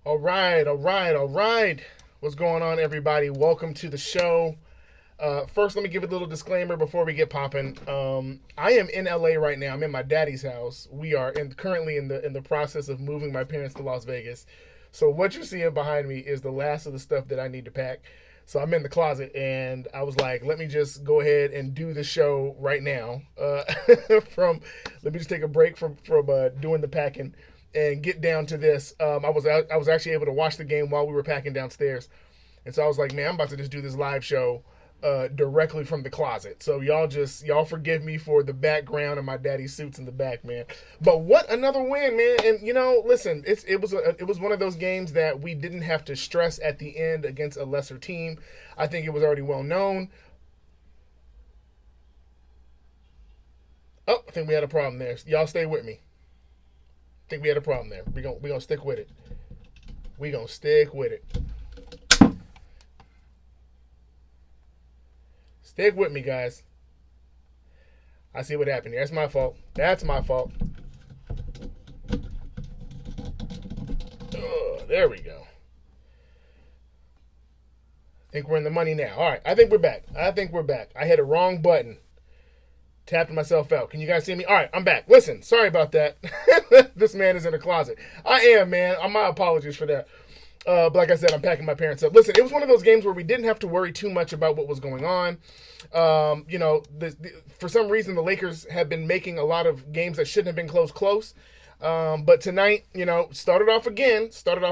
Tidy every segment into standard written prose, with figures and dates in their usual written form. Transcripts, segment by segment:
All right. What's going on, everybody? Welcome to the show. First, let me give a little disclaimer before we get popping. I am in LA right now. I'm in my daddy's house. We are currently in the process of moving my parents to Las Vegas. So what you're seeing behind me is the last of the stuff that I need to pack. So I'm in the closet, and I was like, let me just go ahead and do the show right now. From let me just take a break from doing the packing and get down to this. I was actually able to watch the game while we were packing downstairs, and so I was like, man, I'm about to just do this live show directly from the closet. So y'all forgive me for the background and my daddy's suits in the back, man. But what another win, man! And listen, it was one of those games that we didn't have to stress at the end against a lesser team. I think it was already well known. Oh, I think we had a problem there. Y'all stay with me. I think we had a problem there. We gonna stick with it. We gonna stick with it. Stick with me, guys. I see what happened here. That's my fault. That's my fault. There we go. I think we're in the money now. All right. I think we're back. I hit a wrong button. Tapped myself out. Can you guys see me? All right. I'm back. Listen. Sorry about that. This man is in the closet. I am, man. My apologies for that. But like I said, I'm packing my parents up. Listen, it was one of those games where we didn't have to worry too much about what was going on. For some reason, the Lakers have been making a lot of games that shouldn't have been close. But tonight, started off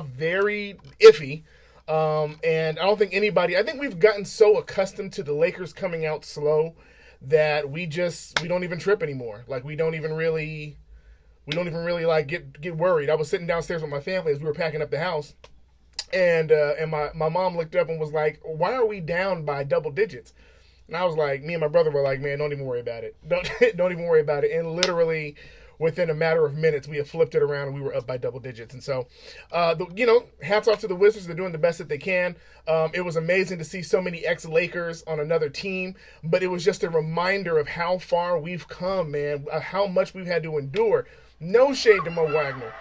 very iffy. And I don't think I think we've gotten so accustomed to the Lakers coming out slow that we don't even trip anymore. Like we don't even really like get worried. I was sitting downstairs with my family as we were packing up the house. And my mom looked up and was like, why are we down by double digits? And I was like, me and my brother were like, man, don't even worry about it. Don't even worry about it. And literally within a matter of minutes, we have flipped it around and we were up by double digits. And so, hats off to the Wizards. They're doing the best that they can. It was amazing to see so many ex-Lakers on another team, but it was just a reminder of how far we've come, man, how much we've had to endure. No shade to Mo Wagner.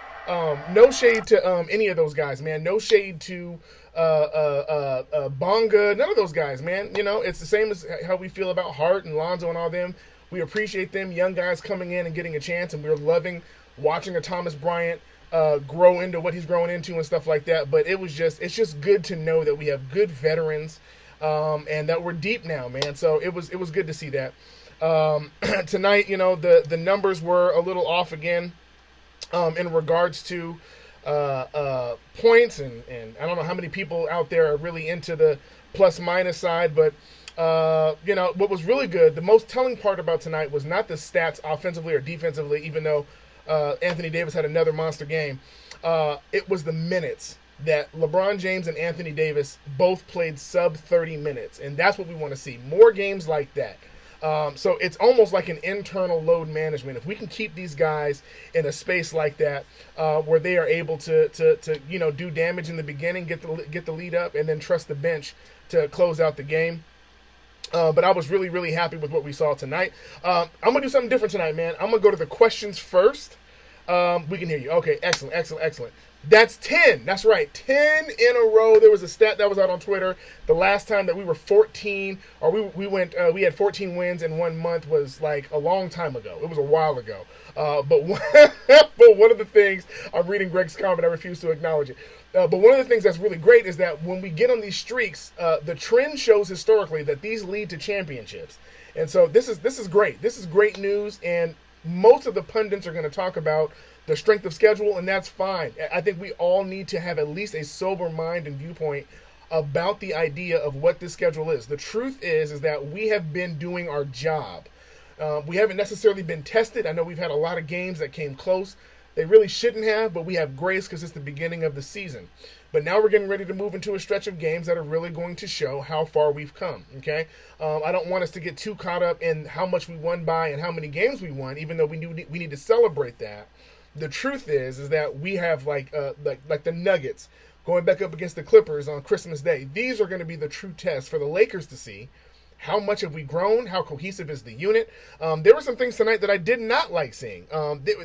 No shade to any of those guys, man. No shade to Bonga. None of those guys, man. It's the same as how we feel about Hart and Lonzo and all them. We appreciate them, young guys coming in and getting a chance, and we're loving watching a Thomas Bryant grow into what he's growing into and stuff like that. But it's just good to know that we have good veterans and that we're deep now, man. So it was good to see that. Tonight, the numbers were a little off again. In regards to points, and I don't know how many people out there are really into the plus minus side, but what was really good, the most telling part about tonight was not the stats offensively or defensively, even though Anthony Davis had another monster game. It was the minutes that LeBron James and Anthony Davis both played sub 30 minutes, and that's what we want to see. More games like that. So it's almost like an internal load management. If we can keep these guys in a space like that, where they are able to do damage in the beginning, get the lead up, and then trust the bench to close out the game. But I was really, really happy with what we saw tonight. I'm gonna do something different tonight, man. I'm gonna go to the questions first. We can hear you. Okay, excellent. That's 10. That's right. 10 in a row. There was a stat that was out on Twitter. The last time that we were 14, or we had 14 wins in 1 month was like a long time ago. It was a while ago. But one of the things, I'm reading Greg's comment, I refuse to acknowledge it. But one of the things that's really great is that when we get on these streaks, the trend shows historically that these lead to championships. And so this is great. This is great news, and most of the pundits are going to talk about the strength of schedule, and that's fine. I think we all need to have at least a sober mind and viewpoint about the idea of what this schedule is. The truth is that we have been doing our job. We haven't necessarily been tested. I know we've had a lot of games that came close. They really shouldn't have, but we have grace because it's the beginning of the season. But now we're getting ready to move into a stretch of games that are really going to show how far we've come, okay? I don't want us to get too caught up in how much we won by and how many games we won, even though we need to celebrate that. The truth is that we have like the Nuggets going back up against the Clippers on Christmas Day. These are going to be the true tests for the Lakers to see how much have we grown, how cohesive is the unit. There were some things tonight that I did not like seeing.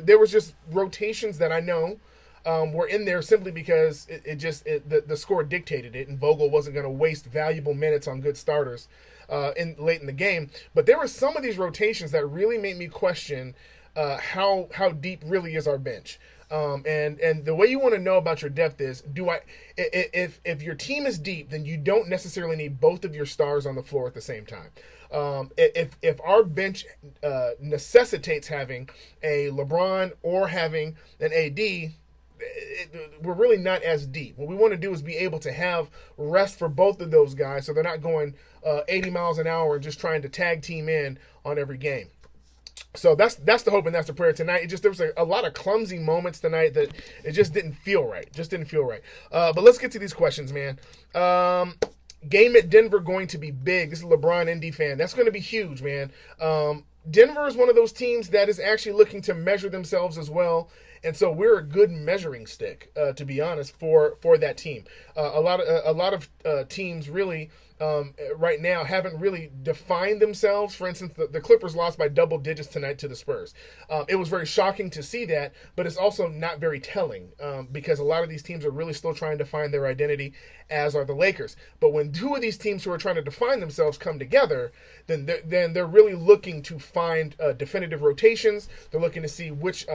There was just rotations that I know were in there simply because the score dictated it, and Vogel wasn't going to waste valuable minutes on good starters late in the game. But there were some of these rotations that really made me question how deep really is our bench. And the way you want to know about your depth is, if your team is deep, then you don't necessarily need both of your stars on the floor at the same time. If our bench necessitates having a LeBron or having an AD, we're really not as deep. What we want to do is be able to have rest for both of those guys, so they're not going 80 miles an hour and just trying to tag team in on every game. So that's the hope and that's the prayer tonight. There was a lot of clumsy moments tonight that it just didn't feel right. But let's get to these questions, man. Game at Denver going to be big. This is a LeBron Indy fan. That's going to be huge, man. Denver is one of those teams that is actually looking to measure themselves as well. And so we're a good measuring stick, to be honest, for that team. A lot of teams really right now haven't really defined themselves. For instance, the Clippers lost by double digits tonight to the Spurs. It was very shocking to see that, but it's also not very telling because a lot of these teams are really still trying to find their identity, as are the Lakers. But when two of these teams who are trying to define themselves come together, then they're really looking to find definitive rotations. They're looking to see which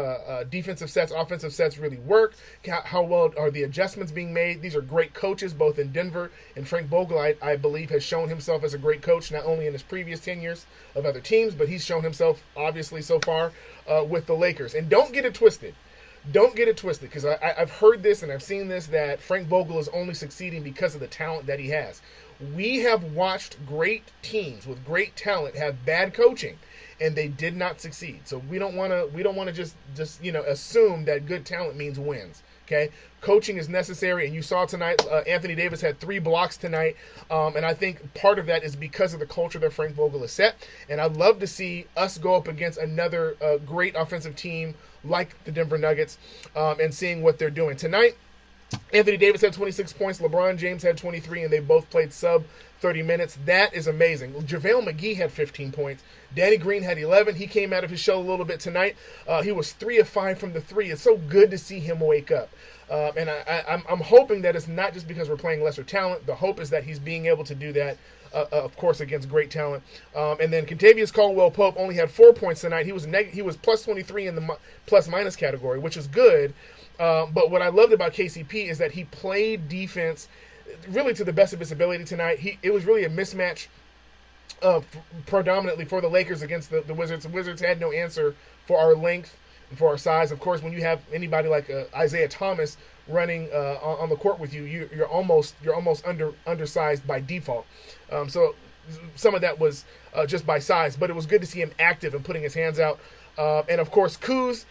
defensive sets, offensive sets really work. How well are the adjustments being made? These are great coaches, both in Denver and Frank Vogel, I believe, has shown himself as a great coach, not only in his previous tenures of other teams, but he's shown himself, obviously, so far with the Lakers. And don't get it twisted. Because I've heard this and I've seen this, that Frank Vogel is only succeeding because of the talent that he has. We have watched great teams with great talent have bad coaching, and they did not succeed. So we don't want to just assume that good talent means wins. Okay, coaching is necessary, and you saw tonight Anthony Davis had 3 blocks tonight, and I think part of that is because of the culture that Frank Vogel has set. And I'd love to see us go up against another great offensive team like the Denver Nuggets, and seeing what they're doing tonight. Anthony Davis had 26 points. LeBron James had 23, and they both played sub 30 minutes. That is amazing. JaVale McGee had 15 points. Danny Green had 11. He came out of his shell a little bit tonight. He was 3 of 5 from the 3. It's so good to see him wake up. And I'm hoping that it's not just because we're playing lesser talent. The hope is that he's being able to do that, of course, against great talent. And then Kentavious Caldwell-Pope only had 4 points tonight. He was plus 23 in the plus-minus category, which is good. But what I loved about KCP is that he played defense really to the best of his ability tonight. It was really a mismatch predominantly for the Lakers against the Wizards. The Wizards had no answer for our length and for our size. Of course, when you have anybody like Isaiah Thomas running on the court with you, you're almost undersized by default. So some of that was just by size, but it was good to see him active and putting his hands out. And of course, Kuz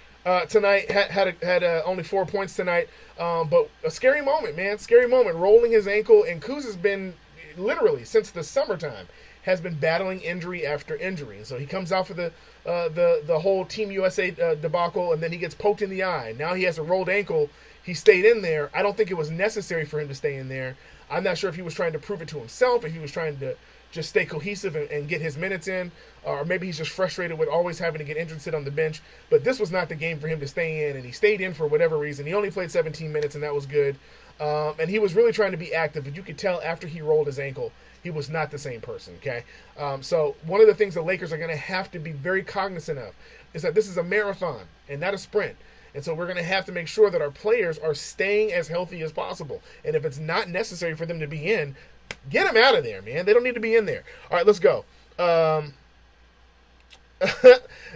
tonight had only 4 points tonight, but a scary moment, man. Scary moment, rolling his ankle, and Kuz has been literally since the summertime has been battling injury after injury. And so he comes out for the whole Team USA debacle, and then he gets poked in the eye. Now he has a rolled ankle. He stayed in there. I don't think it was necessary for him to stay in there. I'm not sure if he was trying to prove it to himself, if he was trying to just stay cohesive and get his minutes in, or maybe he's just frustrated with always having to get injured and sit on the bench. But this was not the game for him to stay in, and he stayed in for whatever reason. He only played 17 minutes, and that was good. And he was really trying to be active, but you could tell after he rolled his ankle, he was not the same person, okay? So one of the things the Lakers are going to have to be very cognizant of is that this is a marathon and not a sprint. And so we're going to have to make sure that our players are staying as healthy as possible. And if it's not necessary for them to be in, get them out of there, man. They don't need to be in there. All right, let's go.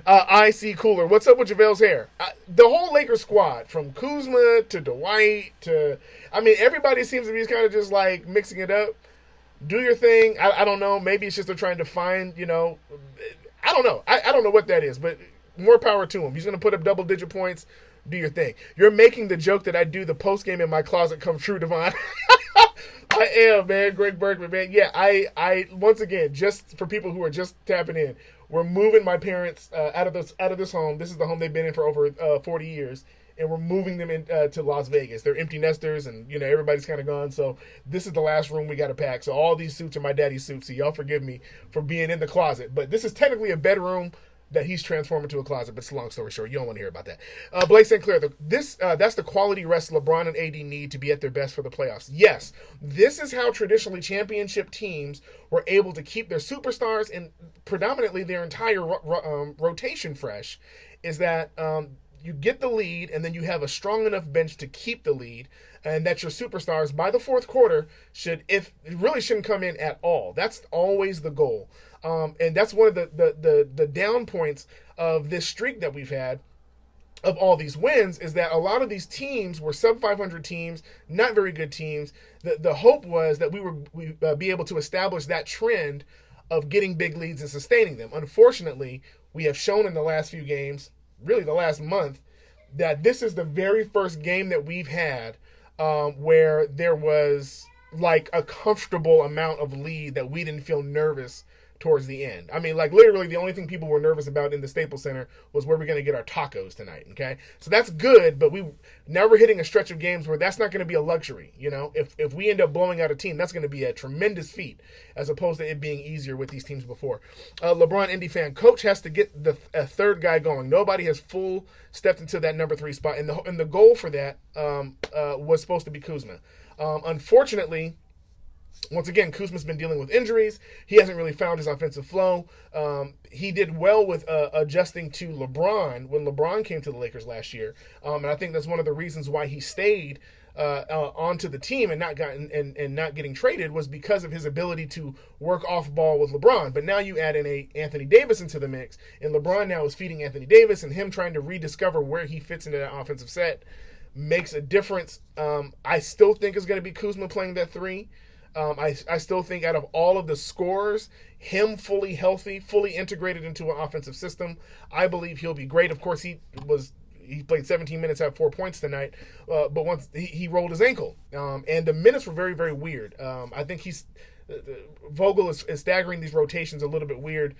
I see Cooler. What's up with JaVale's hair? The whole Lakers squad, from Kuzma to Dwight to, everybody seems to be kind of just like mixing it up. Do your thing. I don't know. Maybe it's just they're trying to find, I don't know. I don't know what that is, but more power to him. He's going to put up double-digit points. Do your thing. You're making the joke that I do the post-game in my closet come true, Devon. I am, man. Greg Bergman, man. Yeah, I once again, just for people who are just tapping in, we're moving my parents out of this home. This is the home they've been in for over 40 years. And we're moving them to Las Vegas. They're empty nesters, and everybody's kind of gone. So this is the last room we got to pack. So all these suits are my daddy's suits. So y'all forgive me for being in the closet. But this is technically a bedroom. that he's transformed into a closet. But it's a long story short. You don't want to hear about that. Blake St. Clair, that's the quality rest LeBron and AD need to be at their best for the playoffs. Yes, this is how traditionally championship teams were able to keep their superstars and predominantly their entire rotation fresh, is that you get the lead and then you have a strong enough bench to keep the lead, and that your superstars by the fourth quarter shouldn't come in at all. That's always the goal. And that's one of the down points of this streak that we've had of all these wins, is that a lot of these teams were sub 500 teams, not very good teams. The hope was that we'd be able to establish that trend of getting big leads and sustaining them. Unfortunately, we have shown in the last few games, really the last month, that this is the very first game that we've had where there was like a comfortable amount of lead that we didn't feel nervous towards the end. I mean, like literally the only thing people were nervous about in the Staples Center was where we're going to get our tacos tonight, okay? So that's good, but now we're hitting a stretch of games where that's not going to be a luxury, you know? If we end up blowing out a team, that's going to be a tremendous feat as opposed to it being easier with these teams before. LeBron Indy fan, coach has to get a third guy going. Nobody has full stepped into that number 3 spot, and the goal for that was supposed to be Kuzma. Unfortunately, once again, Kuzma's been dealing with injuries. He hasn't really found his offensive flow. He did well with adjusting to LeBron when LeBron came to the Lakers last year, and I think that's one of the reasons why he stayed onto the team and not getting traded, was because of his ability to work off ball with LeBron. But now you add in Anthony Davis into the mix, and LeBron now is feeding Anthony Davis, and him trying to rediscover where he fits into that offensive set makes a difference. I still think it's going to be Kuzma playing that 3. I still think out of all of the scorers, him fully healthy, fully integrated into an offensive system, I believe he'll be great. Of course, he played 17 minutes, had 4 points tonight, but once he rolled his ankle, and the minutes were very, very weird. I think Vogel is staggering these rotations a little bit weird.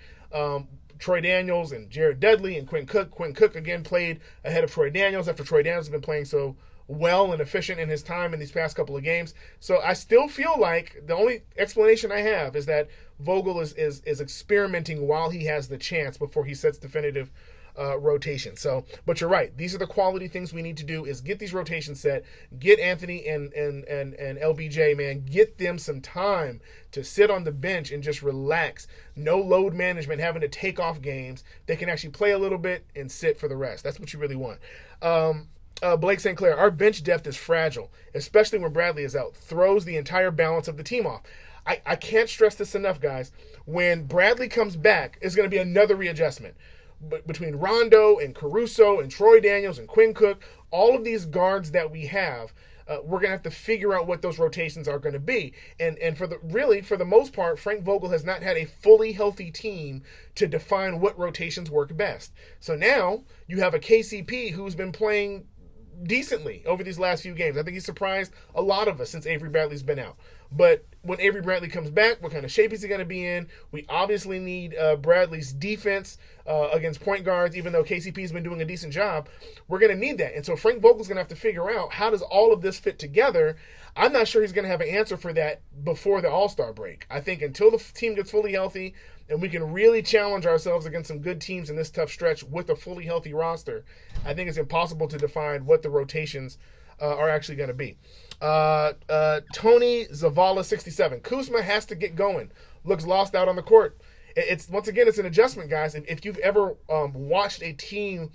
Troy Daniels and Jared Dudley and Quinn Cook. Quinn Cook again played ahead of Troy Daniels after Troy Daniels has been playing so well and efficient in his time in these past couple of games. So I still feel like the only explanation I have is that Vogel is experimenting while he has the chance before he sets definitive rotation. So, but you're right. These are the quality things we need to do: is get these rotations set, get Anthony and LBJ, man, get them some time to sit on the bench and just relax. No load management, having to take off games. They can actually play a little bit and sit for the rest. That's what you really want. Blake St. Clair, our bench depth is fragile, especially when Bradley is out. Throws the entire balance of the team off. I can't stress this enough, guys. When Bradley comes back, it's going to be another readjustment. Between Rondo and Caruso and Troy Daniels and Quinn Cook, all of these guards that we have, we're going to have to figure out what those rotations are going to be. And for the most part, Frank Vogel has not had a fully healthy team to define what rotations work best. So now you have a KCP who's been playing decently over these last few games. I think he surprised a lot of us since Avery Bradley's been out. But when Avery Bradley comes back, what kind of shape is he going to be in? We obviously need Bradley's defense against point guards, even though KCP's been doing a decent job. We're going to need that. And so Frank Vogel's going to have to figure out, how does all of this fit together? I'm not sure he's going to have an answer for that before the All-Star break. I think until the team gets fully healthy and we can really challenge ourselves against some good teams in this tough stretch with a fully healthy roster, I think it's impossible to define what the rotations are actually going to be. Tony Zavala 67. Kuzma has to get going. Looks lost out on the court. It's once again, it's an adjustment, guys. If you've ever watched a team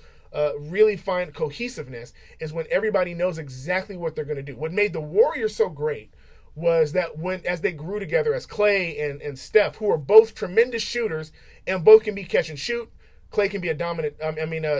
really find cohesiveness, is when everybody knows exactly what they're going to do. What made the Warriors so great was that as they grew together as Clay and Steph, who are both tremendous shooters and both can be catch and shoot. Clay can be a dominant.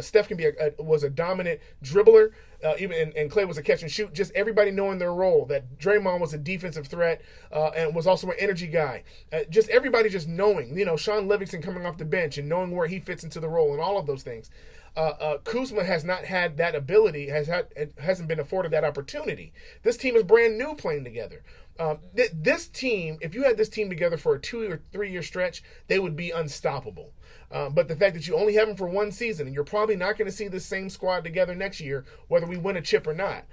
Steph can be was a dominant dribbler. And Clay was a catch and shoot. Just everybody knowing their role. That Draymond was a defensive threat and was also an energy guy. Just everybody just knowing. Sean Livingston coming off the bench and knowing where he fits into the role and all of those things. Kuzma has not had that ability. Hasn't been afforded that opportunity. This team is brand new playing together. This team, if you had this team together for a 2 or 3 year stretch, they would be unstoppable. But the fact that you only have them for one season, and you're probably not going to see this same squad together next year, whether we win a chip or not.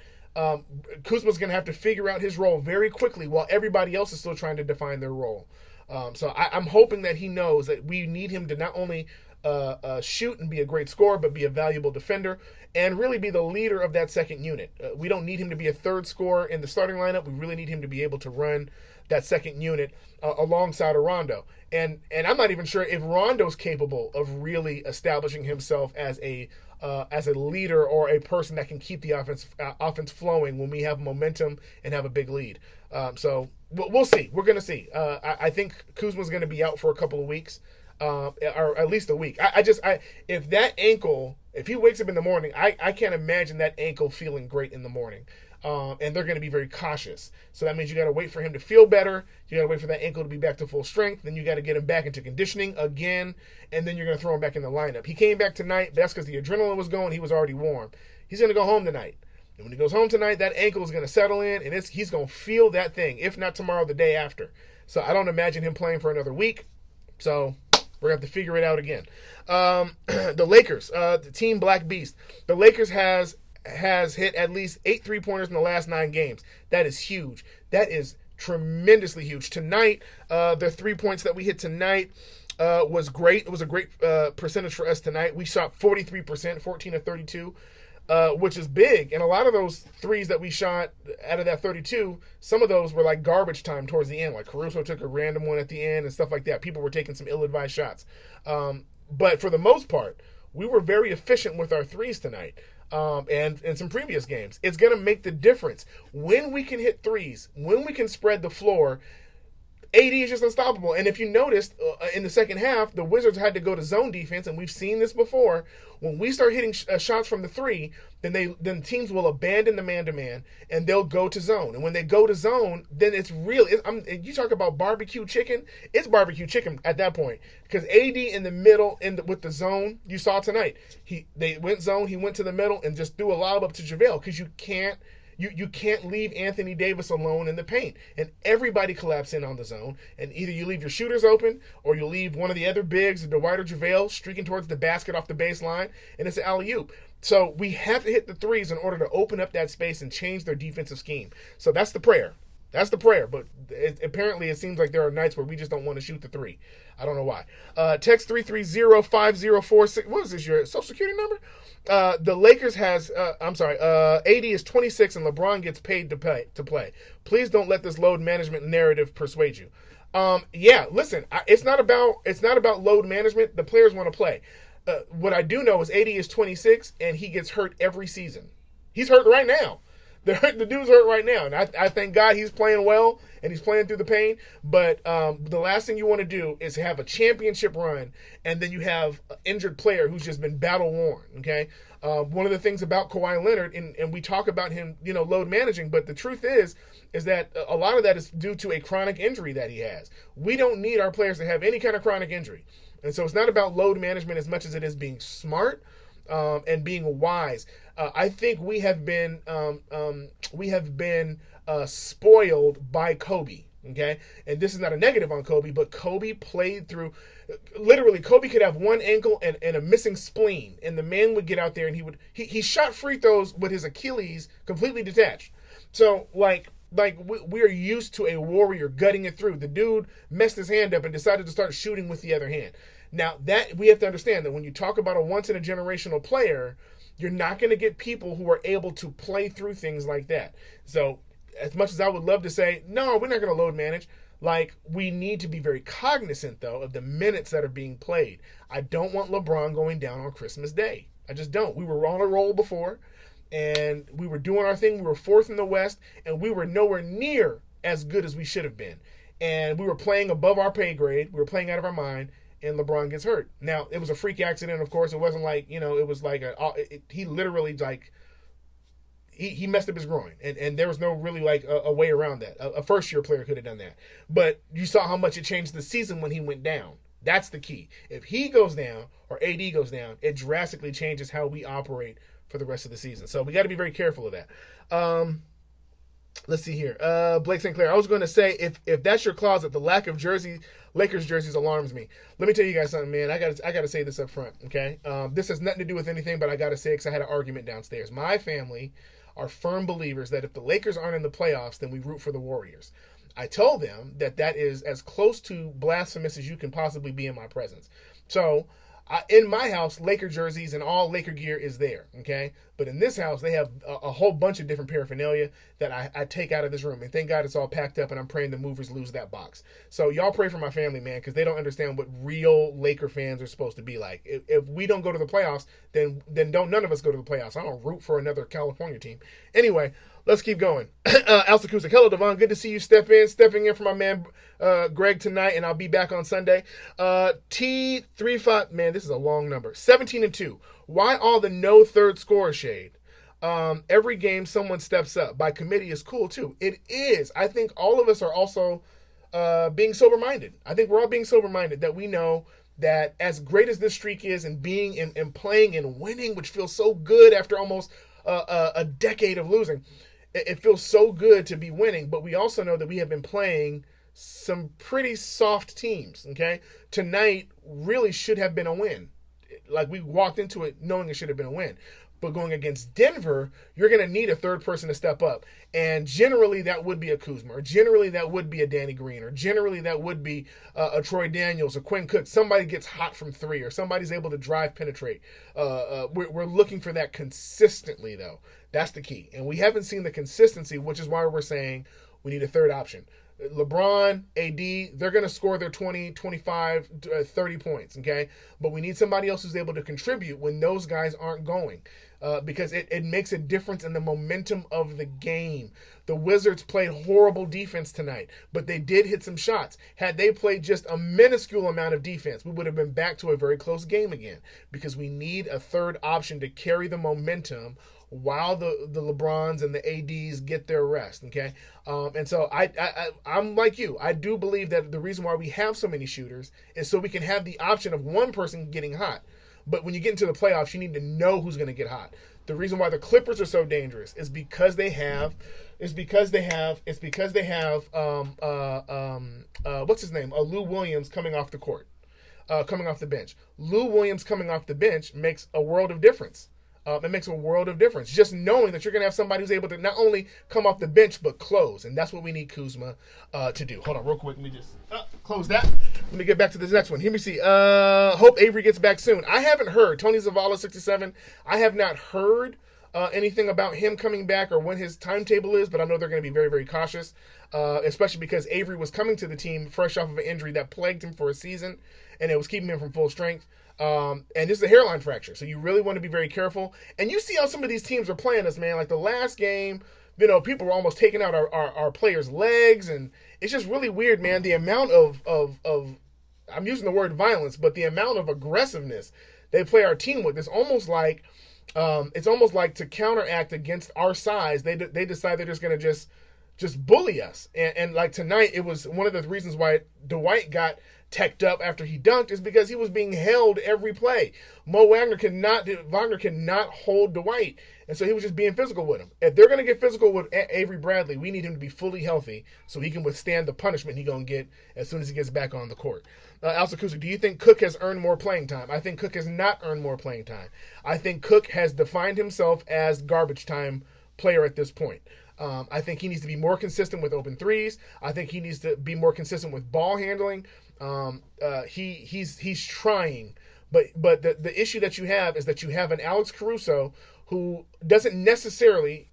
Kuzma's going to have to figure out his role very quickly while everybody else is still trying to define their role. So I'm hoping that he knows that we need him to not only shoot and be a great scorer, but be a valuable defender and really be the leader of that second unit. We don't need him to be a third scorer in the starting lineup. We really need him to be able to run that second unit alongside of Rondo. And I'm not even sure if Rondo's capable of really establishing himself as a leader or a person that can keep the offense flowing when we have momentum and have a big lead. So we'll see. We're going to see. I think Kuzma's going to be out for a couple of weeks, or at least a week. If that ankle, if he wakes up in the morning, I can't imagine that ankle feeling great in the morning. And they're going to be very cautious. So that means you got to wait for him to feel better. You got to wait for that ankle to be back to full strength. Then you got to get him back into conditioning again, and then you're going to throw him back in the lineup. He came back tonight. But that's because the adrenaline was going. He was already warm. He's going to go home tonight. And when he goes home tonight, that ankle is going to settle in, and he's going to feel that thing, if not tomorrow, the day after. So I don't imagine him playing for another week. So we're going to have to figure it out again. The Lakers, the team Black Beast. The Lakers has hit at least 8 3-pointers in the last 9 games. That is huge. That is tremendously huge. Tonight, the 3 points that we hit tonight was great. It was a great percentage for us tonight. We shot 43%, 14 of 32, which is big. And a lot of those threes that we shot out of that 32, some of those were like garbage time towards the end. Like Caruso took a random one at the end and stuff like that. People were taking some ill-advised shots. But for the most part, we were very efficient with our threes tonight. And in some previous games. It's going to make the difference. When we can hit threes, when we can spread the floor, AD is just unstoppable. And if you noticed, in the second half, the Wizards had to go to zone defense, and we've seen this before. When we start hitting shots from the three, then teams will abandon the man-to-man, and they'll go to zone. And when they go to zone, then it's real. You talk about barbecue chicken, it's barbecue chicken at that point. Because AD in the middle with the zone, you saw tonight. They went zone, he went to the middle, and just threw a lob up to JaVale, because you can't leave Anthony Davis alone in the paint. And everybody collapse in on the zone. And either you leave your shooters open, or you leave one of the other bigs, Dwight or JaVale, streaking towards the basket off the baseline, and it's an alley-oop. So we have to hit the threes in order to open up that space and change their defensive scheme. So that's the prayer. That's the prayer. But apparently it seems like there are nights where we just don't want to shoot the three. I don't know why. Text 330-5046. What is this, your social security number? The Lakers has, AD is 26 and LeBron gets paid to play. Please don't let this load management narrative persuade you. Listen, it's not about load management. The players want to play. What I do know is AD is 26 and he gets hurt every season. He's hurt right now. The dude's hurt right now, and I thank God he's playing well and he's playing through the pain. But the last thing you want to do is have a championship run, and then you have an injured player who's just been battle worn. Okay, one of the things about Kawhi Leonard, and we talk about him, load managing, but the truth is that a lot of that is due to a chronic injury that he has. We don't need our players to have any kind of chronic injury, and so it's not about load management as much as it is being smart and being wise. I think we have been spoiled by Kobe. Okay, and this is not a negative on Kobe, but Kobe played through. Literally, Kobe could have one ankle and a missing spleen, and the man would get out there and he shot free throws with his Achilles completely detached. So we are used to a warrior gutting it through. The dude messed his hand up and decided to start shooting with the other hand. Now that we have to understand that when you talk about a once in a generational player, you're not going to get people who are able to play through things like that. So as much as I would love to say, no, we're not going to load manage, we need to be very cognizant, though, of the minutes that are being played. I don't want LeBron going down on Christmas Day. I just don't. We were on a roll before, and we were doing our thing. We were fourth in the West, and we were nowhere near as good as we should have been. And we were playing above our pay grade. We were playing out of our mind. And LeBron gets hurt. Now, it was a freak accident, of course. It wasn't like, it was like he literally, he messed up his groin. And there was no really, a way around that. A first-year player could have done that. But you saw how much it changed the season when he went down. That's the key. If he goes down or AD goes down, it drastically changes how we operate for the rest of the season. So we got to be very careful of that. Let's see here. Blake St. Clair. I was going to say, if that's your closet, the lack of Lakers jerseys alarms me. Let me tell you guys something, man. I got to say this up front, okay? This has nothing to do with anything, but I got to say it because I had an argument downstairs. My family are firm believers that if the Lakers aren't in the playoffs, then we root for the Warriors. I told them that is as close to blasphemous as you can possibly be in my presence. So In my house, Laker jerseys and all Laker gear is there, okay? But in this house, they have a whole bunch of different paraphernalia that I take out of this room. And thank God it's all packed up, and I'm praying the movers lose that box. So y'all pray for my family, man, because they don't understand what real Laker fans are supposed to be like. If we don't go to the playoffs, then don't none of us go to the playoffs. I don't root for another California team. Anyway, let's keep going. Alsa Kuzik. Hello, Devon. Good to see you stepping in for my man Greg tonight, and I'll be back on Sunday. T35, man, this is a long number. 17-2. Why all the no third scorer shade? Every game someone steps up. By committee is cool, too. It is. I think all of us are also being sober-minded. I think we're all being sober-minded, that we know that as great as this streak is, and being and playing and winning, which feels so good after almost a decade of losing, it feels so good to be winning, but we also know that we have been playing some pretty soft teams, okay? Tonight really should have been a win. Like, we walked into it knowing it should have been a win. But going against Denver, you're going to need a third person to step up. And generally that would be a Kuzma, or generally that would be a Danny Green, or generally that would be a Troy Daniels, or Quinn Cook. Somebody gets hot from three, or somebody's able to drive, penetrate. We're looking for that consistently, though. That's the key. And we haven't seen the consistency, which is why we're saying we need a third option. LeBron, AD, they're going to score their 20, 25, 30 points, okay? But we need somebody else who's able to contribute when those guys aren't going, because it makes a difference in the momentum of the game. The Wizards played horrible defense tonight, but they did hit some shots. Had they played just a minuscule amount of defense, we would have been back to a very close game again, because we need a third option to carry the momentum while the LeBrons and the ADs get their rest, okay? And so I'm like you. I do believe that the reason why we have so many shooters is so we can have the option of one person getting hot. But when you get into the playoffs, you need to know who's going to get hot. The reason why the Clippers are so dangerous is because they have what's his name? Lou Williams coming off the court, coming off the bench. Lou Williams coming off the bench makes a world of difference. It makes a world of difference. Just knowing that you're going to have somebody who's able to not only come off the bench, but close. And that's what we need Kuzma to do. Hold on real quick. Let me just close that. Let me get back to this next one. Here we see. Hope Avery gets back soon. I haven't heard. Tony Zavala, 67. I have not heard anything about him coming back or when his timetable is, but I know they're going to be very, very cautious, especially because Avery was coming to the team fresh off of an injury that plagued him for a season, and it was keeping him from full strength. And this is a hairline fracture, so you really want to be very careful. And you see how some of these teams are playing us, man. Like the last game, people were almost taking out our players' legs, and it's just really weird, man. The amount of I'm using the word violence, but the amount of aggressiveness they play our team with, it's almost like to counteract against our size, they decide they're just going to just bully us. And like tonight, it was one of the reasons why Dwight got teched up after he dunked, is because he was being held every play. Wagner cannot hold Dwight, and so he was just being physical with him. If they're going to get physical with Avery Bradley, we need him to be fully healthy so he can withstand the punishment he's going to get as soon as he gets back on the court. Alsa Kuzik, do you think Cook has earned more playing time? I think Cook has not earned more playing time. I think Cook has defined himself as garbage time player at this point. I think he needs to be more consistent with open threes. I think he needs to be more consistent with ball handling. He's trying, but the issue that you have is that you have an Alex Caruso who doesn't necessarily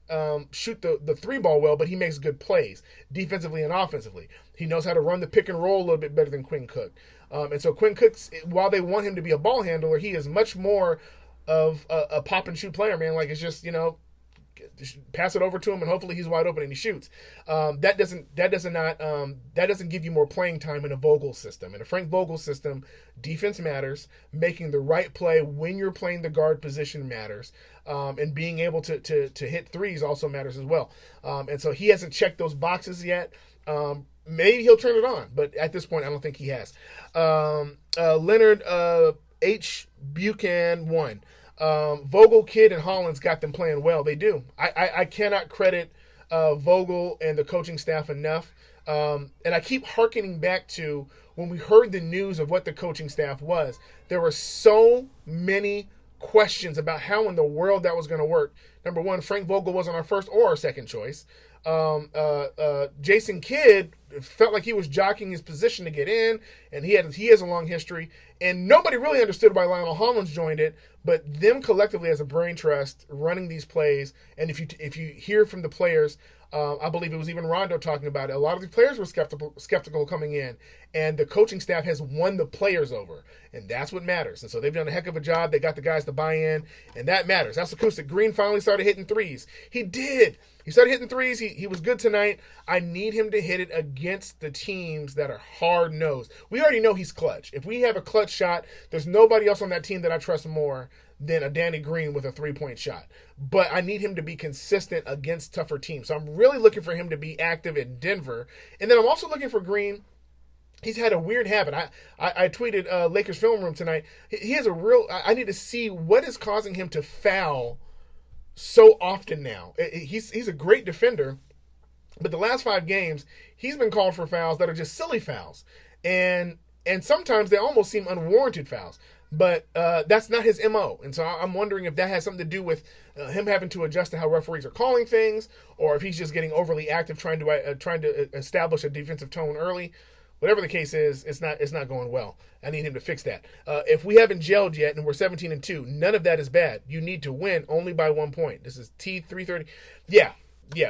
shoot the three ball well, but he makes good plays defensively and offensively. He knows how to run the pick and roll a little bit better than Quinn Cook. And so Quinn Cook, while they want him to be a ball handler, he is much more of a pop and shoot player, man. Like, it's just, just pass it over to him and hopefully he's wide open and he shoots. That doesn't give you more playing time in a Vogel system. In a Frank Vogel system, defense matters. Making the right play when you're playing the guard position matters. And being able to hit threes also matters as well. And so he hasn't checked those boxes yet. Maybe he'll turn it on, but at this point I don't think he has. Leonard H. Buchan 1. Vogel, Kidd, and Hollins got them playing well. They do. I cannot credit Vogel and the coaching staff enough. And I keep hearkening back to when we heard the news of what the coaching staff was. There were so many questions about how in the world that was going to work. Number one, Frank Vogel wasn't our first or our second choice. Jason Kidd felt like he was jockeying his position to get in, and he has a long history. And nobody really understood why Lionel Hollins joined it, but them collectively as a brain trust running these plays. And if you hear from the players, I believe it was even Rondo talking about it. A lot of the players were skeptical coming in, and the coaching staff has won the players over, and that's what matters. And so they've done a heck of a job. They got the guys to buy in, and that matters. That's acoustic. Green finally started hitting threes. He did. He started hitting threes. He was good tonight. I need him to hit it against the teams that are hard-nosed. We already know he's clutch. If we have a clutch shot, there's nobody else on that team that I trust more than a Danny Green with a three-point shot. But I need him to be consistent against tougher teams. So I'm really looking for him to be active in Denver. And then I'm also looking for Green. He's had a weird habit. I tweeted Lakers Film Room tonight. He has a real – I need to see what is causing him to foul so often now. He's a great defender, but the last 5 games, he's been called for fouls that are just silly fouls. And sometimes they almost seem unwarranted fouls. But that's not his MO. And so I'm wondering if that has something to do with him having to adjust to how referees are calling things, or if he's just getting overly active trying to establish a defensive tone early. Whatever the case is, it's not going well. I need him to fix that. If we haven't gelled yet and we're 17-2, none of that is bad. You need to win only by 1 point. This is T330. Yeah.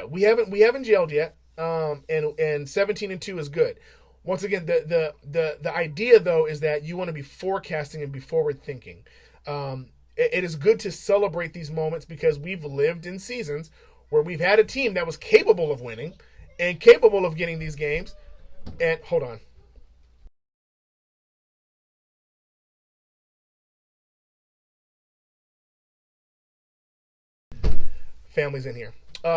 We haven't gelled yet. And 17-2 is good. Once again, the idea, though, is that you want to be forecasting and be forward thinking. It is good to celebrate these moments because we've lived in seasons where we've had a team that was capable of winning and capable of getting these games. And hold on. Families in here.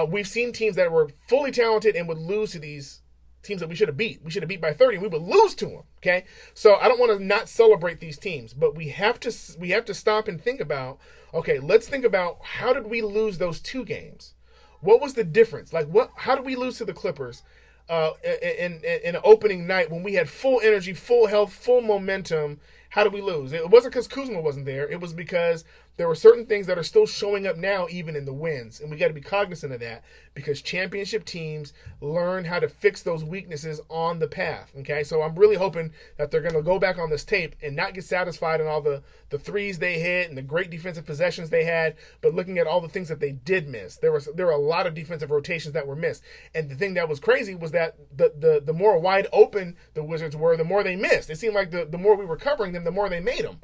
We've seen teams that were fully talented and would lose to these teams that we should have beat. We should have beat by 30 and we would lose to them. Okay. So I don't want to not celebrate these teams, but we have to stop and think about, okay, let's think about how did we lose those 2 games? What was the difference? How did we lose to the Clippers in an opening night when we had full energy, full health, full momentum? How did we lose? It wasn't because Kuzma wasn't there. It was because there were certain things that are still showing up now, even in the wins. And we got to be cognizant of that because championship teams learn how to fix those weaknesses on the path. Okay, so I'm really hoping that they're going to go back on this tape and not get satisfied in all the threes they hit and the great defensive possessions they had, but looking at all the things that they did miss. There were a lot of defensive rotations that were missed. And the thing that was crazy was that the more wide open the Wizards were, the more they missed. It seemed like the more we were covering them, the more they made them.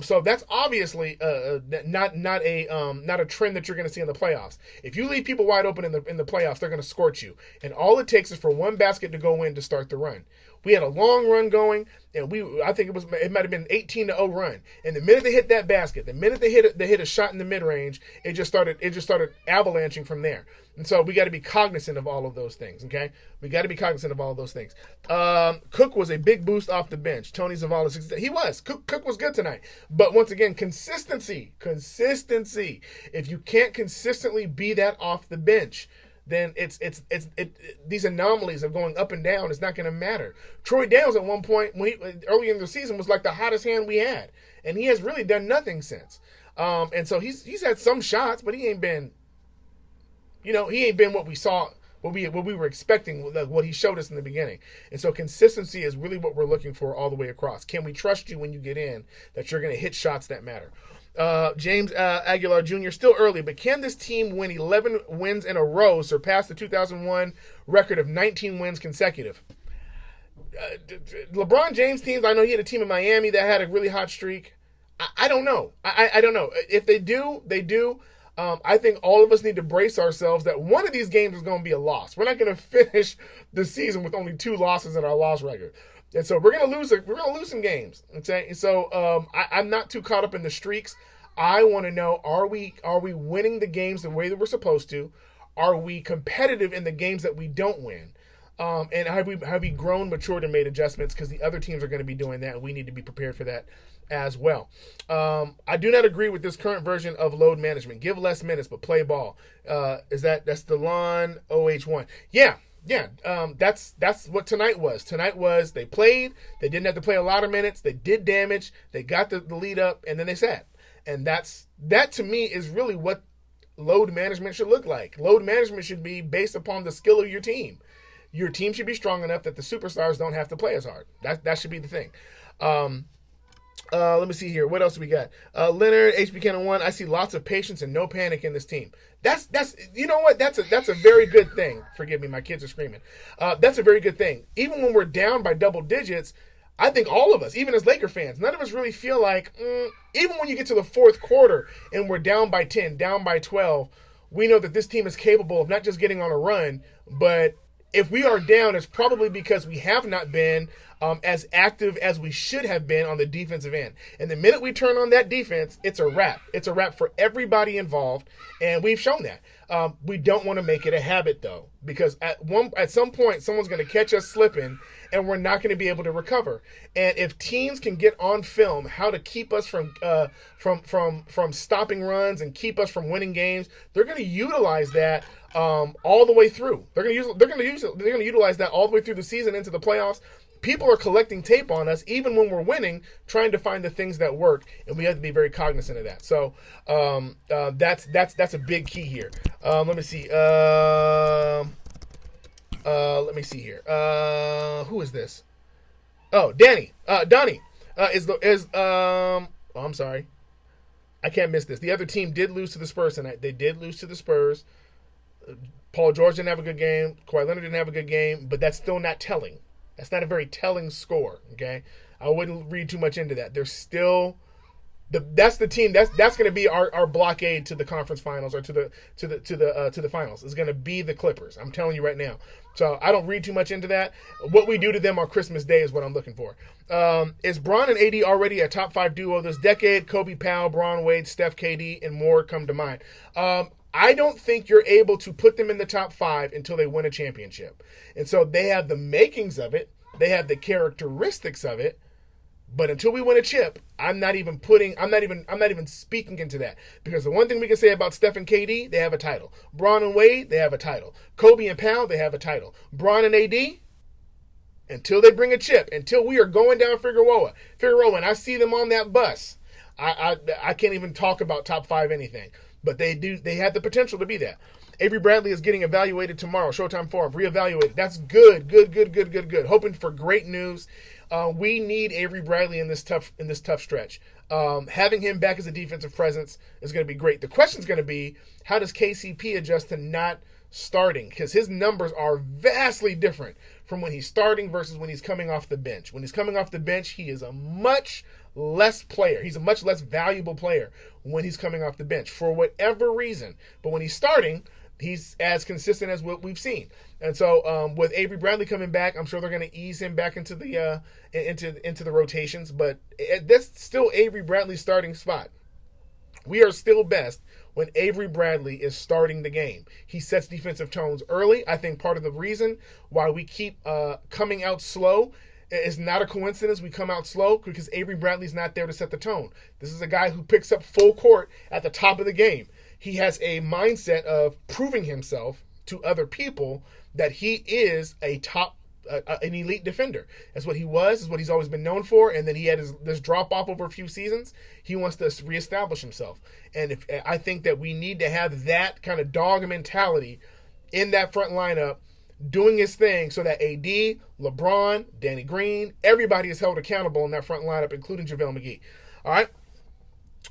So that's obviously not a trend that you're going to see in the playoffs. If you leave people wide open in the playoffs, they're going to scorch you. And all it takes is for one basket to go in to start the run. We had a long run going, and I think it might have been 18-0 run. And the minute they hit that basket, the minute they hit a shot in the mid range, it just started avalanching from there. And so we got to be cognizant of all of those things. Okay, we got to be cognizant of all of those things. Cook was a big boost off the bench. Tony Zavala, he was. Cook was good tonight. But once again, consistency. If you can't consistently be that off the bench, then these anomalies of going up and down is not going to matter. Troy Daniels at one point, early in the season, was like the hottest hand we had, and he has really done nothing since. And so he's had some shots, but he ain't been what we saw, what we were expecting, what he showed us in the beginning. And so consistency is really what we're looking for all the way across. Can we trust you when you get in that you're going to hit shots that matter? James Aguilar Jr., still early, but can this team win 11 wins in a row, surpass the 2001 record of 19 wins consecutive? LeBron James teams, I know he had a team in Miami that had a really hot streak. I don't know. I don't know. If they do, they do. I think all of us need to brace ourselves that one of these games is going to be a loss. We're not going to finish the season with only 2 losses in our loss record. And so we're gonna lose some games. Okay, so I'm not too caught up in the streaks. I want to know: are we winning the games the way that we're supposed to? Are we competitive in the games that we don't win? And have we grown, matured, and made adjustments? Because the other teams are going to be doing that, and we need to be prepared for that as well. I do not agree with this current version of load management. Give less minutes, but play ball. That's the lawn OH1? Yeah. That's what tonight was. Tonight was they played. They didn't have to play a lot of minutes. They did damage. They got the lead up, and then they sat. And that to me is really what load management should look like. Load management should be based upon the skill of your team. Your team should be strong enough that the superstars don't have to play as hard. That should be the thing. Let me see here. What else do we got? Leonard, HB Cannon 1. I see lots of patience and no panic in this team. That's you know what? That's a very good thing. Forgive me, my kids are screaming. That's a very good thing. Even when we're down by double digits, I think all of us, even as Laker fans, none of us really feel like, even when you get to the fourth quarter and we're down by 10, down by 12, we know that this team is capable of not just getting on a run, but if we are down, it's probably because we have not been as active as we should have been on the defensive end. And the minute we turn on that defense, it's a wrap. It's a wrap for everybody involved, and we've shown that. We don't want to make it a habit, though, because at some point, someone's going to catch us slipping, and we're not going to be able to recover. And if teams can get on film how to keep us from stopping runs and keep us from winning games, they're going to utilize that all the way through. They're going to utilize that all the way through the season into the playoffs. People are collecting tape on us, even when we're winning, trying to find the things that work, and we have to be very cognizant of that. So that's a big key here. Let me see. Let me see here. Who is this? Oh, Donnie I'm sorry. I can't miss this. The other team did lose to the Spurs tonight. They did lose to the Spurs. Paul George didn't have a good game. Kawhi Leonard didn't have a good game, but that's still not telling. That's not a very telling score, okay? I wouldn't read too much into that. There's still that's the team that's going to be our blockade to the conference finals or to the finals. Is going to be the Clippers. I'm telling you right now. So I don't read too much into that. What we do to them on Christmas Day is what I'm looking for. Is Bron and AD already a top 5 duo this decade? Kobe, Powell, Bron, Wade, Steph, KD, and more come to mind. I don't think you're able to put them in the top 5 until they win a championship. And so they have the makings of it. They have the characteristics of it. But until we win a chip, I'm not even speaking into that. Because the one thing we can say about Steph and KD, they have a title. Bron and Wade, they have a title. Kobe and Powell, they have a title. Bron and AD, until they bring a chip, until we are going down Figueroa, and I see them on that bus, I can't even talk about top 5 anything. But they have the potential to be that. Avery Bradley is getting evaluated tomorrow. Showtime Forum, reevaluated. That's good. Hoping for great news. We need Avery Bradley in this tough stretch. Having him back as a defensive presence is going to be great. The question is going to be, how does KCP adjust to not starting? Because his numbers are vastly different from when he's starting versus when he's coming off the bench. When he's coming off the bench, he is a much less player. He's a much less valuable player when he's coming off the bench for whatever reason. But when he's starting, he's as consistent as what we've seen. And so with Avery Bradley coming back, I'm sure they're going to ease him back into the into the rotations. But that's still Avery Bradley's starting spot. We are still best when Avery Bradley is starting the game. He sets defensive tones early. I think part of the reason why we keep coming out slow is not a coincidence. We come out slow because Avery Bradley's not there to set the tone. This is a guy who picks up full court at the top of the game. He has a mindset of proving himself to other people that he is an elite defender. That's what he was, is what he's always been known for, and then he had this drop-off over a few seasons. He wants to reestablish himself. And I think that we need to have that kind of dog mentality in that front lineup, doing his thing so that AD, LeBron, Danny Green, everybody is held accountable in that front lineup, including JaVale McGee. All right?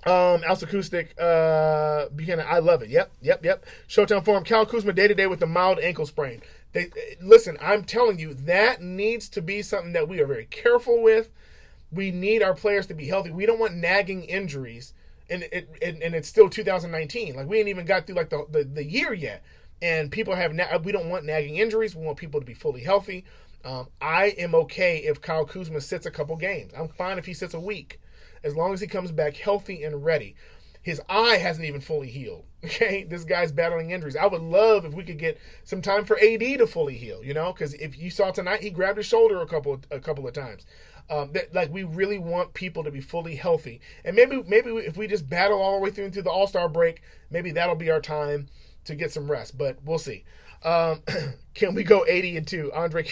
House Acoustic, Buchanan, I love it. Yep. Showtime Forum, Kyle Kuzma day-to-day with the mild ankle sprain. Listen, I'm telling you, that needs to be something that we are very careful with. We need our players to be healthy. We don't want nagging injuries, and it's still 2019. Like, we ain't even got through, like, the year yet. And people we don't want nagging injuries. We want people to be fully healthy. I am okay if Kyle Kuzma sits a couple games. I'm fine if he sits a week, as long as he comes back healthy and ready. His eye hasn't even fully healed. Okay, this guy's battling injuries. I would love if we could get some time for AD to fully heal. Because if you saw tonight, he grabbed his shoulder a couple of times. We really want people to be fully healthy, and maybe if we just battle all the way through into the All-Star break, maybe that'll be our time to get some rest. But we'll see. Can we go 80 and 2? Andre,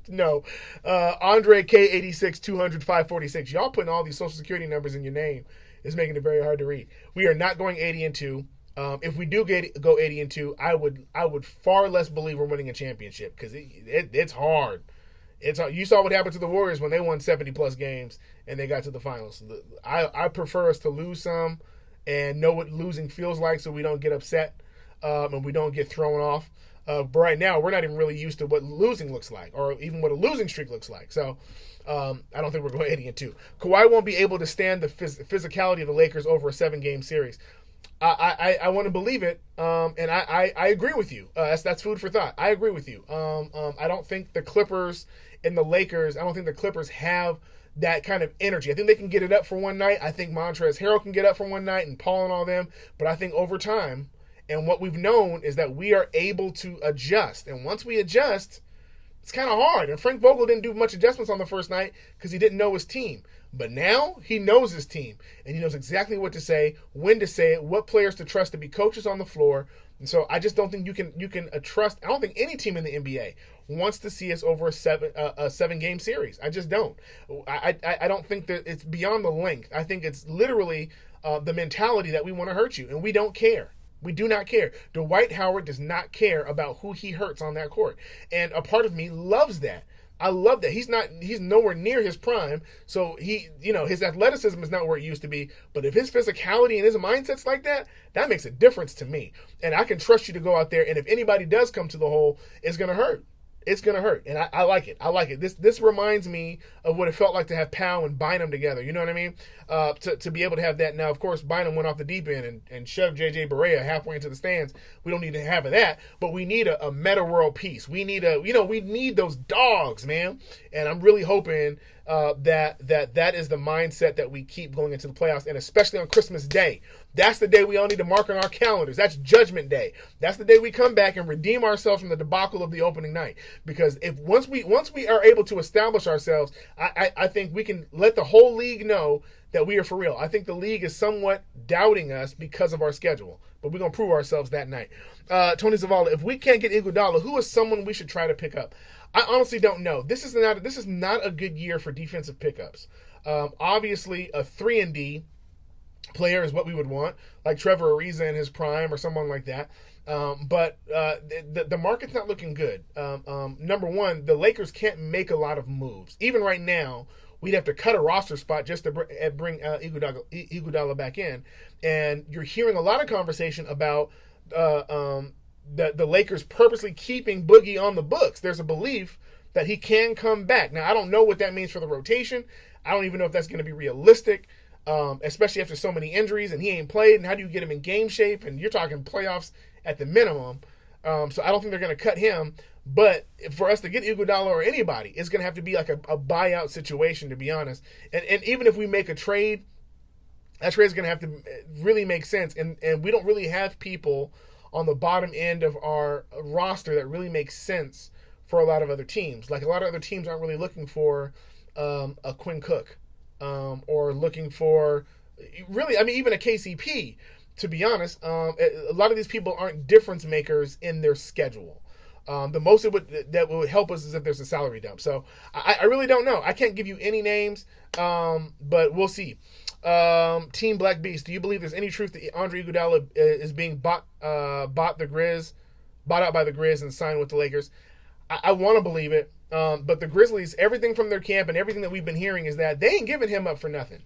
no. Andre K86 200 546. Y'all putting all these Social Security numbers in your name is making it very hard to read. We are not going 80-2. If we do go 80-2, I would far less believe we're winning a championship because it's hard. It's hard. You saw what happened to the Warriors when they won 70 plus games and they got to the finals. I prefer us to lose some and know what losing feels like so we don't get upset and we don't get thrown off. But right now, we're not even really used to what losing looks like or even what a losing streak looks like. So I don't think we're going 80-2. Kawhi won't be able to stand the physicality of the Lakers over a 7-game series. I want to believe it, and I agree with you. That's food for thought. I agree with you. I don't think the Clippers and the Lakers, I don't think the Clippers have that kind of energy. I think they can get it up for one night. I think Montrezl Harrell can get up for one night and Paul and all them. But I think over time, and what we've known is that we are able to adjust. And once we adjust, it's kind of hard. And Frank Vogel didn't do much adjustments on the first night because he didn't know his team. But now he knows his team, and he knows exactly what to say, when to say it, what players to trust to be coaches on the floor. And so I just don't think you can trust. I don't think any team in the NBA wants to see us over a 7-game series. I just don't. I don't think that it's beyond the length. I think it's literally the mentality that we want to hurt you, and we don't care. We do not care. Dwight Howard does not care about who he hurts on that court, and a part of me loves that. I love that. He's nowhere near his prime, so his athleticism is not where it used to be. But if his physicality and his mindset's like that, that makes a difference to me. And I can trust you to go out there, and if anybody does come to the hole, it's gonna hurt. It's gonna hurt, and I like it. I like it. This reminds me of what it felt like to have Powell and Bynum together. You know what I mean? To be able to have that. Now, of course, Bynum went off the deep end and shoved JJ Barea halfway into the stands. We don't need to have that, but we need a meta world piece. We need we need those dogs, man. And I'm really hoping that is the mindset that we keep going into the playoffs, and especially on Christmas Day. That's the day we all need to mark on our calendars. That's Judgment Day. That's the day we come back and redeem ourselves from the debacle of the opening night. Because once we are able to establish ourselves, I think we can let the whole league know that we are for real. I think the league is somewhat doubting us because of our schedule, but we're gonna prove ourselves that night. Tony Zavala, if we can't get Iguodala, who is someone we should try to pick up? I honestly don't know. This is not a good year for defensive pickups. Obviously, a 3-and-D player is what we would want, like Trevor Ariza in his prime or someone like that. But the market's not looking good. Number one, the Lakers can't make a lot of moves. Even right now, we'd have to cut a roster spot just to bring Iguodala back in. And you're hearing a lot of conversation about the Lakers purposely keeping Boogie on the books. There's a belief that he can come back. Now, I don't know what that means for the rotation. I don't even know if that's going to be realistic, especially after so many injuries and he ain't played. And how do you get him in game shape? And you're talking playoffs at the minimum. So I don't think they're going to cut him. But for us to get Iguodala or anybody, it's going to have to be like a buyout situation, to be honest. And even if we make a trade, that trade is going to have to really make sense. And we don't really have people on the bottom end of our roster that really makes sense for a lot of other teams. Like a lot of other teams aren't really looking for a Quinn Cook or looking for really, I mean, even a KCP, to be honest. A lot of these people aren't difference makers in their schedule. The most that would help us is if there's a salary dump. So I really don't know. I can't give you any names, but we'll see. Team Black Beast, do you believe there's any truth that Andre Iguodala is being bought out by the Grizz and signed with the Lakers? I want to believe it, but the Grizzlies, everything from their camp and everything that we've been hearing is that they ain't giving him up for nothing.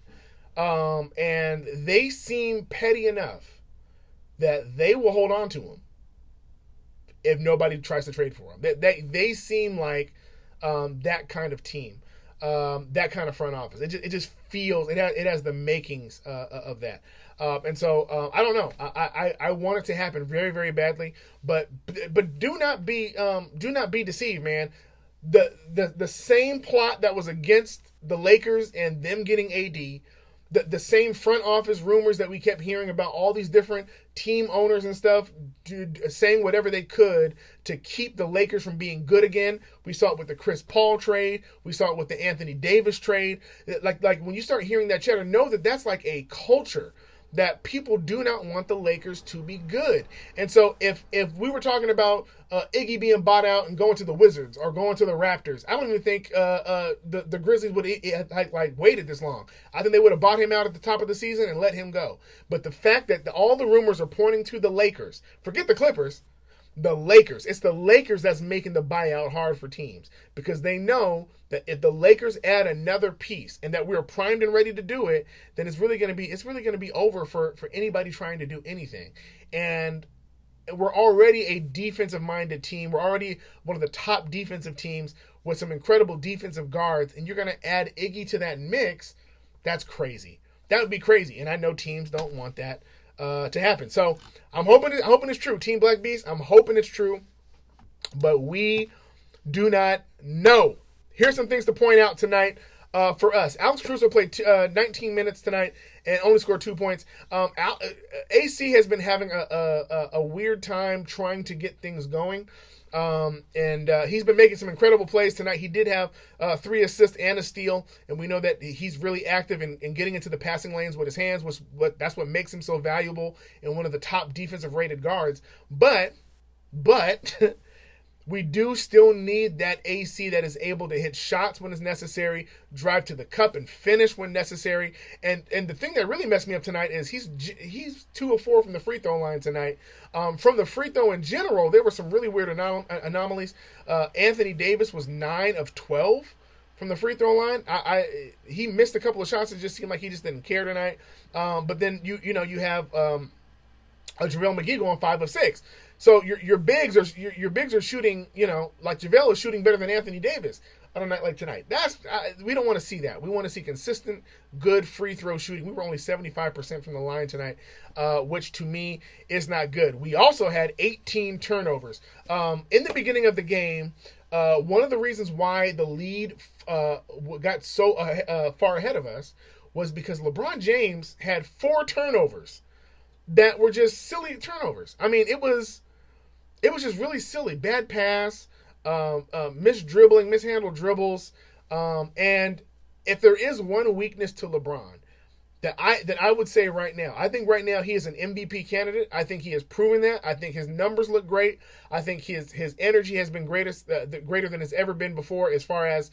And they seem petty enough that they will hold on to him if nobody tries to trade for him. They seem like that kind of team, that kind of front office. It just feels it has the makings of that. And so I don't know. I want it to happen very, very badly, but do not be deceived, man. The same plot that was against the Lakers and them getting AD. The same front office rumors that we kept hearing about all these different team owners and stuff saying whatever they could to keep the Lakers from being good again. We saw it with the Chris Paul trade. We saw it with the Anthony Davis trade. Like when you start hearing that chatter, know that that's like a culture. that people do not want the Lakers to be good. And so if we were talking about Iggy being bought out and going to the Wizards or going to the Raptors, I don't even think the Grizzlies would have waited this long. I think they would have bought him out at the top of the season and let him go. But the fact that all the rumors are pointing to the Lakers, forget the Clippers, the Lakers. It's the Lakers that's making the buyout hard for teams because they know that if the Lakers add another piece and that we're primed and ready to do it, then it's really going to be over for anybody trying to do anything. And we're already a defensive-minded team. We're already one of the top defensive teams with some incredible defensive guards, and you're going to add Iggy to that mix. That's crazy. That would be crazy, and I know teams don't want that to happen. So I'm hoping it's true. Team Black Beast, I'm hoping it's true, but we do not know. Here's some things to point out tonight for us. Alex Caruso played 19 minutes tonight and only scored 2 points. AC has been having a weird time trying to get things going. And he's been making some incredible plays tonight. He did have 3 assists and a steal, and we know that he's really active in getting into the passing lanes with his hands. That's what makes him so valuable and one of the top defensive rated guards. But we do still need that AC that is able to hit shots when it's necessary, drive to the cup and finish when necessary. And the thing that really messed me up tonight is he's 2 of 4 from the free throw line tonight. From the free throw in general, there were some really weird anomalies. Anthony Davis was 9 of 12 from the free throw line. He missed a couple of shots. It just seemed like he just didn't care tonight. But then you have JaVale McGee going 5 of 6. So your bigs are shooting, like JaVale is shooting better than Anthony Davis on a night like tonight. We don't want to see that. We want to see consistent, good free throw shooting. We were only 75% from the line tonight, which to me is not good. We also had 18 turnovers. In the beginning of the game, one of the reasons why the lead got so far ahead of us was because LeBron James had 4 turnovers that were just silly turnovers. I mean, it was just really silly. Bad pass, mishandled dribbles. And if there is one weakness to LeBron that I would say right now, I think right now he is an MVP candidate. I think he has proven that. I think his numbers look great. I think his energy has been greater than it's ever been before as far as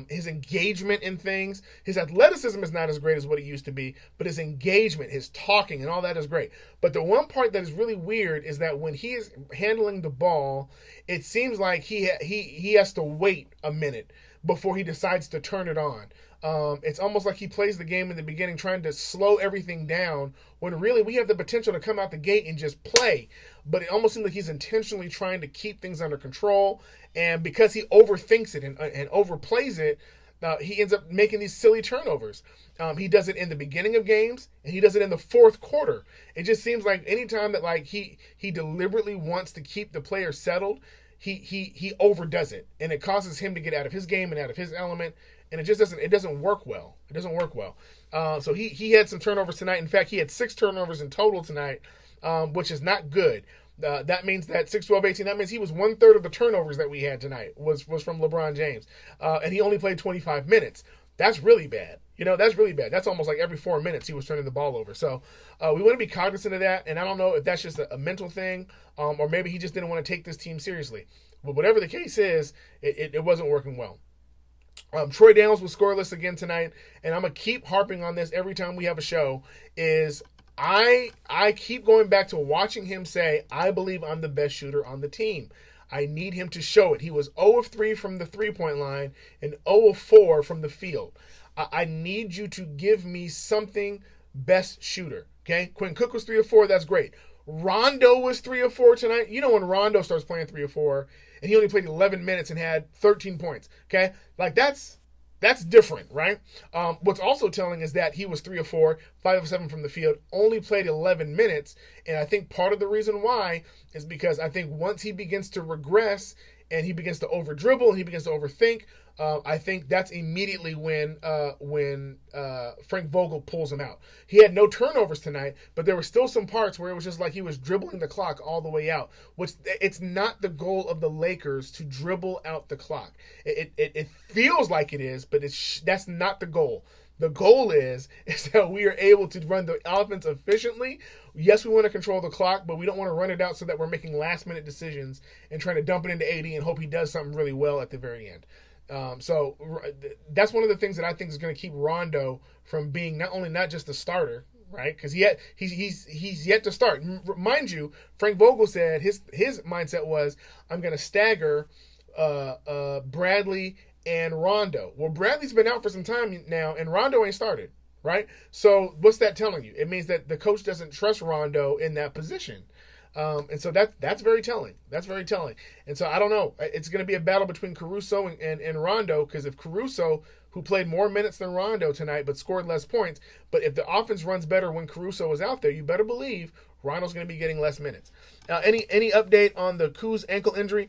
his engagement in things. His athleticism is not as great as what it used to be, but his engagement, his talking, and all that is great. But the one part that is really weird is that when he is handling the ball, it seems like he has to wait a minute before he decides to turn it on. It's almost like he plays the game in the beginning trying to slow everything down when really we have the potential to come out the gate and just play. But it almost seems like he's intentionally trying to keep things under control. And because he overthinks it and overplays it, he ends up making these silly turnovers. He does it in the beginning of games and he does it in the fourth quarter. It just seems like anytime that he deliberately wants to keep the player settled, he overdoes it. And it causes him to get out of his game and out of his element. And it doesn't work well. It doesn't work well. So he had some turnovers tonight. In fact, he had 6 turnovers in total tonight, which is not good. That means that 6, 12, 18, that means he was 1/3 of the turnovers that we had tonight was from LeBron James. And he only played 25 minutes. That's really bad. That's really bad. That's almost like every 4 minutes he was turning the ball over. So we want to be cognizant of that. And I don't know if that's just a mental thing or maybe he just didn't want to take this team seriously. But whatever the case is, it wasn't working well. Troy Daniels was scoreless again tonight, and I'm going to keep harping on this every time we have a show, is I keep going back to watching him say, I believe I'm the best shooter on the team. I need him to show it. He was 0 of 3 from the three-point line and 0 of 4 from the field. I need you to give me something best shooter, okay? Quinn Cook was 3 of 4. That's great. Rondo was 3 of 4 tonight. When Rondo starts playing 3 of 4, and he only played 11 minutes and had 13 points, okay? Like, that's different, right? What's also telling is that he was 3 of 4, 5 of 7 from the field, only played 11 minutes, and I think part of the reason why is because I think once he begins to regress and he begins to over-dribble and he begins to overthink, I think that's immediately when Frank Vogel pulls him out. He had no turnovers tonight, but there were still some parts where it was just like he was dribbling the clock all the way out, which it's not the goal of the Lakers to dribble out the clock. It feels like it is, but that's not the goal. The goal is that we are able to run the offense efficiently. Yes, we want to control the clock, but we don't want to run it out so that we're making last-minute decisions and trying to dump it into AD and hope he does something really well at the very end. So that's one of the things that I think is going to keep Rondo from being not just a starter, right? Because he's yet to start. Mind you, Frank Vogel said his mindset was, I'm going to stagger Bradley and Rondo. Well, Bradley's been out for some time now, and Rondo ain't started, right? So what's that telling you? It means that the coach doesn't trust Rondo in that position. And so that's very telling. That's very telling. And so I don't know. It's going to be a battle between Caruso and Rondo, because if Caruso, who played more minutes than Rondo tonight but scored less points, but if the offense runs better when Caruso is out there, you better believe Rondo's going to be getting less minutes. Any update on the Kuz ankle injury?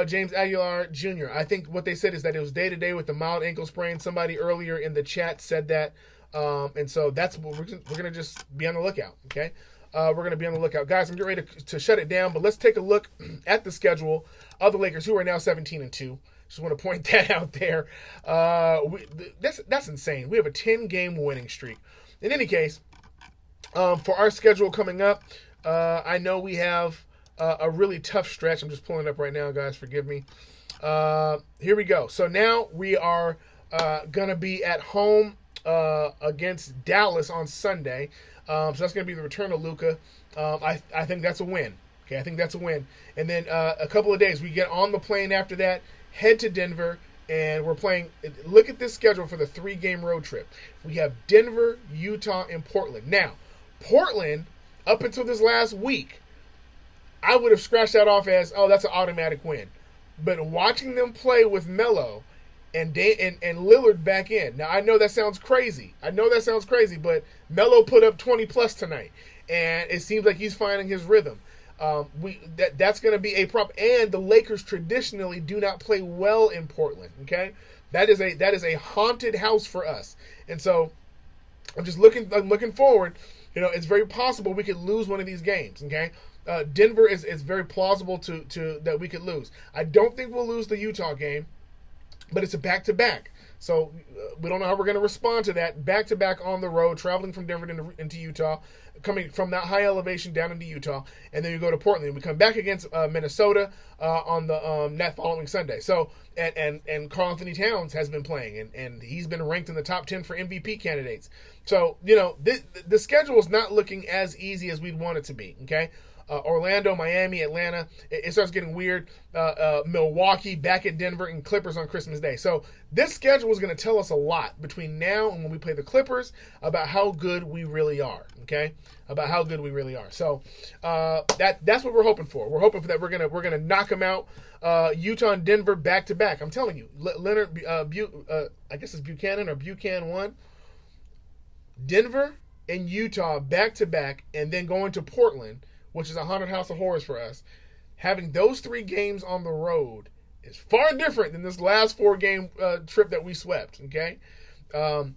James Aguilar Jr. I think what they said is that it was day-to-day with the mild ankle sprain. Somebody earlier in the chat said that. And so that's what we're going to just be on the lookout, okay? We're going to be on the lookout. Guys, I'm getting ready to shut it down, but let's take a look at the schedule of the Lakers, who are now 17-2. Just want to point that out there. That's insane. We have a 10-game winning streak. In any case, for our schedule coming up, I know we have a really tough stretch. I'm just pulling it up right now, guys. Forgive me. Here we go. So now we are going to be at home against Dallas on Sunday. So that's going to be the return of Luka. I think that's a win. Okay, I think that's a win. And then a couple of days, we get on the plane after that, head to Denver, and we're playing. Look at this schedule for the 3-game road trip. We have Denver, Utah, and Portland. Now, Portland, up until this last week, I would have scratched that off as, oh, that's an automatic win. But watching them play with Melo and Lillard back in. Now, I know that sounds crazy. But Melo put up 20-plus tonight, and it seems like he's finding his rhythm. That's going to be a problem. And the Lakers traditionally do not play well in Portland, okay? That is a haunted house for us. And so I'm looking forward. You know, it's very possible we could lose one of these games, okay? Denver is very plausible to that we could lose. I don't think we'll lose the Utah game, but it's a back-to-back. So we don't know how we're going to respond to that. Back-to-back on the road, traveling from Denver into Utah, coming from that high elevation down into Utah, and then you go to Portland. We come back against Minnesota on the that following Sunday. So and Karl Anthony Towns has been playing, and he's been ranked in the top 10 for MVP candidates. So, you know, the schedule is not looking as easy as we'd want it to be, okay? Orlando, Miami, Atlanta, it starts getting weird. Milwaukee, back at Denver, and Clippers on Christmas Day. So this schedule is going to tell us a lot between now and when we play the Clippers about how good we really are, okay? About how good we really are. So that's what we're hoping for. We're hoping for that. We're gonna knock them out. Utah and Denver back to back. I'm telling you, Leonard, I guess it's Buchanan or Buchanan 1. Denver and Utah back to back, and then going to Portland, which is a haunted house of horrors for us. Having those 3 games on the road is far different than this last 4-game trip that we swept, okay?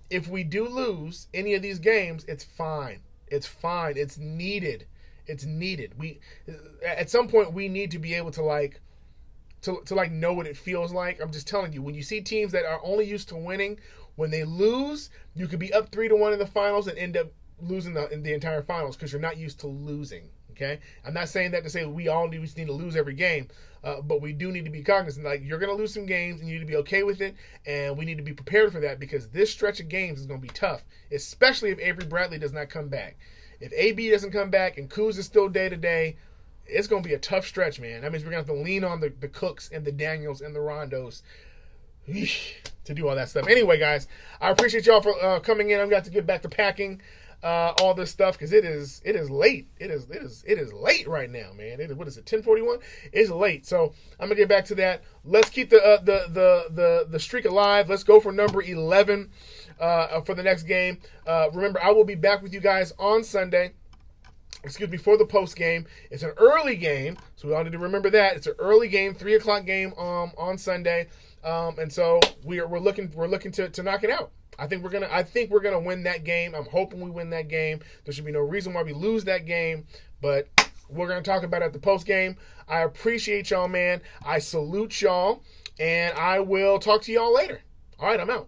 If we do lose any of these games, it's fine. It's fine. It's needed. It's needed. At some point, we need to be able to know what it feels like. I'm just telling you, when you see teams that are only used to winning, when they lose, you could be up 3-1 in the finals and end up losing in the entire finals because you're not used to losing. Okay, I'm not saying that to say we just need to lose every game, but we do need to be cognizant. Like, you're going to lose some games, and you need to be okay with it, and we need to be prepared for that because this stretch of games is going to be tough, especially if Avery Bradley does not come back. If AB doesn't come back and Kuz is still day-to-day, it's going to be a tough stretch, man. That means we're going to have to lean on the Cooks and the Daniels and the Rondos to do all that stuff. Anyway, guys, I appreciate y'all for coming in. I've got to get back to packing all this stuff because it is late. It is late right now, man. What is it? 10:41? It's late. So I'm gonna get back to that. Let's keep the streak alive. Let's go for number 11 for the next game. Remember, I will be back with you guys on Sunday. For the post game. It's an early game, so we all need to remember that. It's an early game, 3:00 game on Sunday. And so we're looking to knock it out. I think we're gonna win that game. I'm hoping we win that game. There should be no reason why we lose that game, but we're gonna talk about it at the post game. I appreciate y'all, man. I salute y'all, and I will talk to y'all later. All right, I'm out.